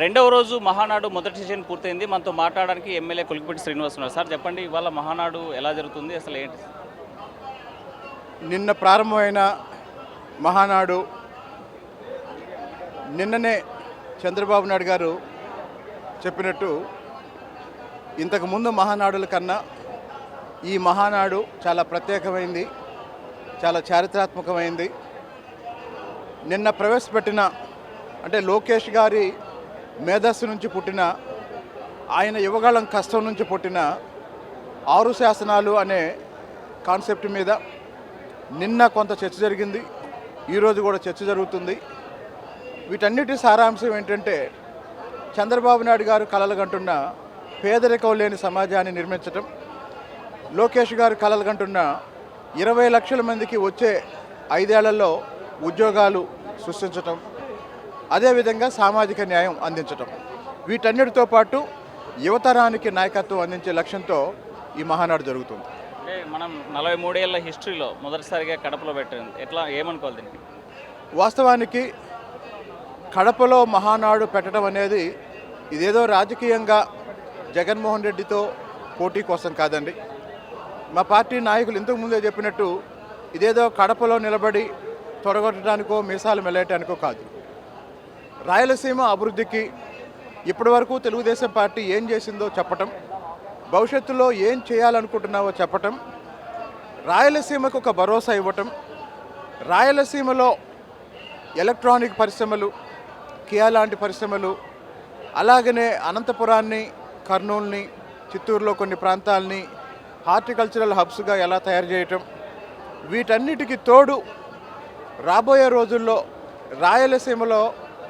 రెండవ రోజు మహానాడు మొదటి సెషన్ పూర్తయింది. మనతో మాట్లాడడానికి ఎమ్మెల్యే కొలికిపూడి శ్రీనివాస్ ఉన్నారు. సార్ చెప్పండి, ఇవాళ మహానాడు ఎలా జరుగుతుంది, అసలు ఏంటి? నిన్న ప్రారంభమైన మహానాడు నిన్ననే చంద్రబాబు నాయుడు గారు చెప్పినట్టు ఇంతకుముందు మహానాడుల కన్నా ఈ మహానాడు చాలా ప్రత్యేకమైంది, చాలా చారిత్రాత్మకమైంది. నిన్న ప్రవేశపెట్టిన అంటే లోకేష్ గారి మేధస్సు నుంచి పుట్టిన, ఆయన యువగళం కష్టం నుంచి పుట్టిన 6 శాసనాలు అనే కాన్సెప్ట్ మీద నిన్న కొంత చర్చ జరిగింది, ఈరోజు కూడా చర్చ జరుగుతుంది. వీటన్నిటి సారాంశం ఏంటంటే చంద్రబాబు నాయుడు గారు కలలుగంటున్న పేదరికం లేని సమాజాన్ని నిర్మించటం, లోకేష్ గారు కలలుగంటున్న 20 లక్షల మందికి వచ్చే 5 ఏళ్లలో ఉద్యోగాలు సృష్టించటం, అదేవిధంగా సామాజిక న్యాయం అందించటం, వీటన్నిటితో పాటు యువతరానికి నాయకత్వం అందించే లక్ష్యంతో ఈ మహానాడు జరుగుతుంది. అంటే మనం 43 ఏళ్ల హిస్టరీలో మొదటిసారిగా కడపలో పెట్టింది, ఎట్లా ఏమనుకోవాలి దీనికి? వాస్తవానికి కడపలో మహానాడు పెట్టడం అనేది ఇదేదో రాజకీయంగా జగన్మోహన్ రెడ్డితో పోటీ కోసం కాదండి. మా పార్టీ నాయకులు ఇంతకుముందే చెప్పినట్టు ఇదేదో కడపలో నిలబడి తొడగొట్టడానికో మీసాలు మెలేయటానికో కాదు. రాయలసీమ అభివృద్ధికి ఇప్పటివరకు తెలుగుదేశం పార్టీ ఏం చేసిందో చెప్పటం, భవిష్యత్తులో ఏం చేయాలనుకుంటున్నావో చెప్పటం, రాయలసీమకు ఒక భరోసా ఇవ్వటం, రాయలసీమలో ఎలక్ట్రానిక్ పరిశ్రమలు, కియా లాంటి పరిశ్రమలు, అలాగనే అనంతపురాన్ని, కర్నూలుని, చిత్తూరులో కొన్ని ప్రాంతాలని హార్టికల్చరల్ హబ్స్గా ఎలా తయారు చేయటం, వీటన్నిటికీ తోడు రాబోయే రోజుల్లో రాయలసీమలో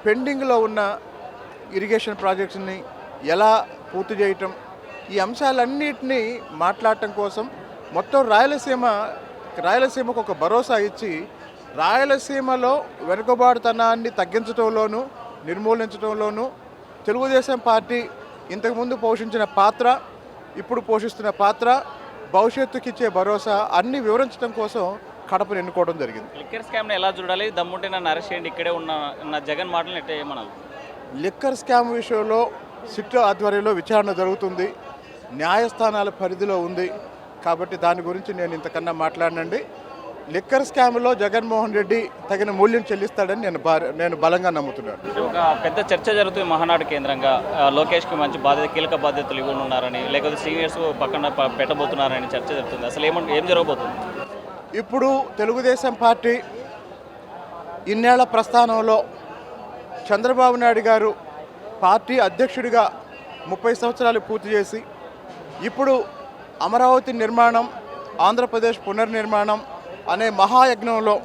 పెండింగ్లో ఉన్న ఇరిగేషన్ ప్రాజెక్ట్స్ని ఎలా పూర్తి చేయటం, ఈ అంశాలన్నింటినీ మాట్లాడటం కోసం మొత్తం రాయలసీమకు ఒక భరోసా ఇచ్చి రాయలసీమలో వెనుకబాటుతనాన్ని తగ్గించడంలోనూ నిర్మూలించడంలోనూ తెలుగుదేశం పార్టీ ఇంతకుముందు పోషించిన పాత్ర, ఇప్పుడు పోషిస్తున్న పాత్ర, భవిష్యత్తుకి ఇచ్చే భరోసా అన్నీ వివరించడం కోసం కడపను ఎన్నుకోవడం జరిగింది. లిక్కర్ స్కామ్ని ఎలా చూడాలి? దమ్ముంటే నన్ను అరెస్ట్ చేయండి, ఇక్కడే ఉన్న జగన్ మాటలను ఎట్లా ఏమనాలి? లిక్కర్ స్కామ్ విషయంలో సిట్ ఆధ్వర్యంలో విచారణ జరుగుతుంది, న్యాయస్థానాల పరిధిలో ఉంది కాబట్టి దాని గురించి నేను ఇంతకన్నా మాట్లాడనండి. లిక్కర్ స్కామ్లో జగన్మోహన్ రెడ్డి తగిన మూల్యం చెల్లిస్తాడని నేను బలంగా నమ్ముతున్నాను. ఒక పెద్ద చర్చ జరుగుతుంది మహానాడు కేంద్రంగా, లోకేష్కి మంచి కీలక బాధ్యతలు ఇవ్వనున్నారని, లేకపోతే సీనియర్స్ పక్కన పెట్టబోతున్నారని చర్చ జరుగుతుంది. అసలు ఏం జరగబోతుంది? ఇప్పుడు తెలుగుదేశం పార్టీ ఇన్నేళ్ల ప్రస్థానంలో చంద్రబాబు నాయుడు గారు పార్టీ అధ్యక్షుడిగా 30 సంవత్సరాలు పూర్తి చేసి ఇప్పుడు అమరావతి నిర్మాణం, ఆంధ్రప్రదేశ్ పునర్నిర్మాణం అనే మహాయజ్ఞంలో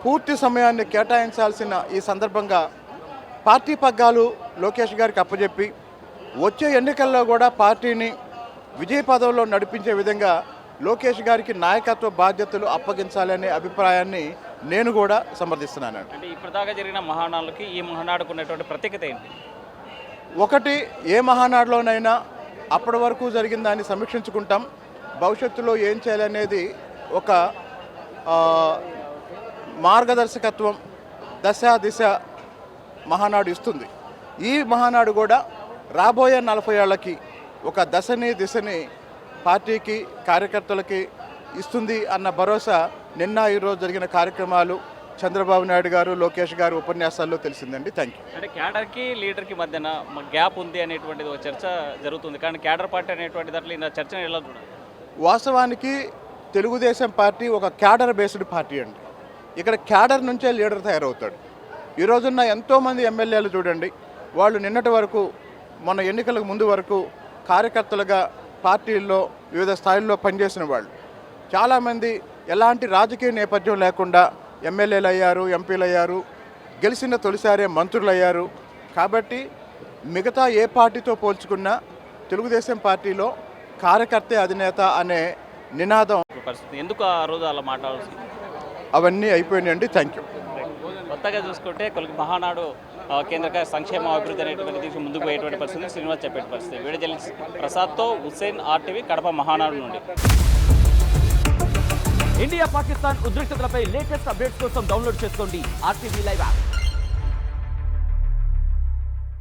పూర్తి సమయాన్ని కేటాయించాల్సిన ఈ సందర్భంగా పార్టీ పగ్గాలు లోకేష్ గారికి అప్పచెప్పి వచ్చే ఎన్నికల్లో కూడా పార్టీని విజయపదంలో నడిపించే విధంగా లోకేష్ గారికి నాయకత్వ బాధ్యతలు అప్పగించాలనే అభిప్రాయాన్ని నేను కూడా సమర్థిస్తున్నాను. అంటే ఇప్పటిదాకా జరిగిన మహానాడుకి ఈ మహానాడుకు ఉన్నటువంటి ప్రత్యేకత ఏంటి? ఒకటి, ఏ మహానాడులోనైనా అప్పటి వరకు జరిగిన దాన్ని సమీక్షించుకుంటాం, భవిష్యత్తులో ఏం చేయాలనేది ఒక మార్గదర్శకత్వం, దిశ మహానాడు ఇస్తుంది. ఈ మహానాడు కూడా రాబోయే 40 ఏళ్లకి ఒక దిశని పార్టీకి, కార్యకర్తలకి ఇస్తుంది అన్న భరోసా నిన్న ఈరోజు జరిగిన కార్యక్రమాలు, చంద్రబాబు నాయుడు గారు, లోకేష్ గారు ఉపన్యాసాల్లో తెలిసిందండి. Thank you. అంటే క్యాడర్కి లీడర్కి మధ్యన గ్యాప్ ఉంది అనేటువంటిది ఒక చర్చ జరుగుతుంది, కానీ క్యాడర్ పార్టీ అనేటువంటి దాంట్లో ఈ చర్చను ఎలా చూడాలి? వాస్తవానికి తెలుగుదేశం పార్టీ ఒక క్యాడర్ బేస్డ్ పార్టీ అండి. ఇక్కడ క్యాడర్ నుంచే లీడర్ తయారవుతాడు. ఈ రోజున్న ఎంతోమంది ఎమ్మెల్యేలు చూడండి, వాళ్ళు నిన్నటి వరకు, మొన్న ఎన్నికలకు ముందు వరకు కార్యకర్తలుగా పార్టీల్లో వివిధ స్థాయిల్లో పనిచేసిన వాళ్ళు. చాలామంది ఎలాంటి రాజకీయ నేపథ్యం లేకుండా ఎమ్మెల్యేలు అయ్యారు, ఎంపీలు అయ్యారు, గెలిచిన తొలిసారే మంత్రులు అయ్యారు. కాబట్టి మిగతా ఏ పార్టీతో పోల్చుకున్నా తెలుగుదేశం పార్టీలో కార్యకర్తే అధినేత అనే నినాదం పరిస్థితి. ఎందుకు ఆ రోజు అలా మాట్లాడాల్సి? అవన్నీ అయిపోయినాయండి. Thank you. కొత్తగా చూసుకుంటే మహానాడు కేంద్ర సంక్షేమ అభివృద్ధి అనేటువంటి ముందుకు పోయేటువంటి పరిస్థితి శ్రీనివాస్ చెప్పే పరిస్థితి. వీడియో జర్నలిస్ట్ ప్రసాద్తో హుస్సేన్, RTV, కడప మహానాడు నుండి. ఇండియా పాకిస్తాన్ ఉద్రిక్తతలపై లేటెస్ట్ అప్డేట్స్ కోసం డౌన్లోడ్ చేసుకోండి RTV లైవ్ యాప్.